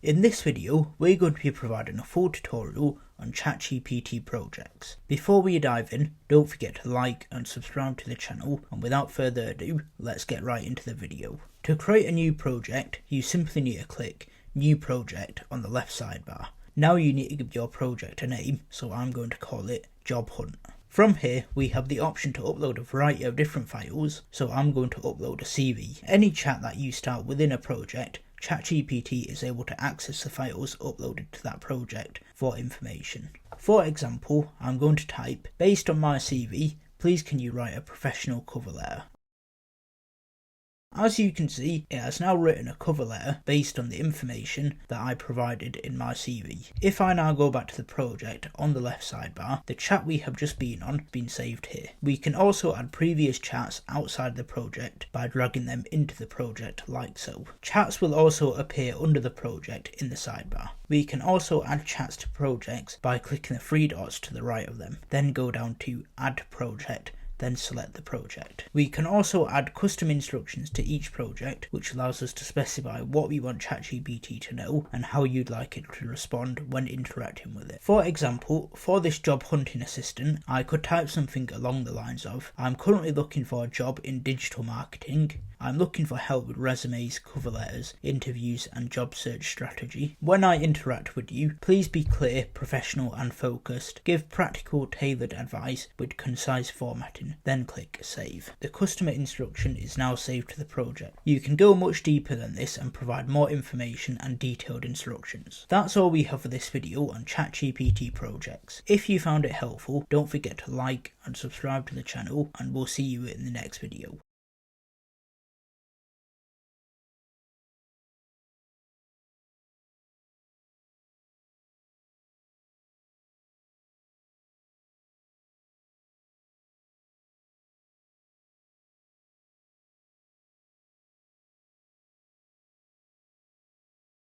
In this video, we're going to be providing a full tutorial on ChatGPT projects. Before we dive in, don't forget to like and subscribe to the channel, and without further ado, let's get right into the video. To create a new project, you simply need to click New Project on the left sidebar. Now you need to give your project a name, so I'm going to call it Job Hunt. From here, we have the option to upload a variety of different files, so I'm going to upload a CV. Any chat that you start within a project, ChatGPT is able to access the files uploaded to that project for information. For example, I'm going to type, based on my CV, please can you write a professional cover letter. As you can see, it has now written a cover letter based on the information that I provided in my CV. If I now go back to the project on the left sidebar, the chat we have just been on has been saved here. We can also add previous chats outside the project by dragging them into the project like so. Chats will also appear under the project in the sidebar. We can also add chats to projects by clicking the three dots to the right of them, then go down to Add Project, then select the project. We can also add custom instructions to each project, which allows us to specify what we want ChatGPT to know and how you'd like it to respond when interacting with it. For example, for this job hunting assistant, I could type something along the lines of, I'm currently looking for a job in digital marketing. I'm looking for help with resumes, cover letters, interviews and job search strategy. When I interact with you, please be clear, professional and focused. Give practical, tailored advice with concise formatting, then click Save. The customer instruction is now saved to the project. You can go much deeper than this and provide more information and detailed instructions. That's all we have for this video on ChatGPT projects. If you found it helpful, don't forget to like and subscribe to the channel, and we'll see you in the next video.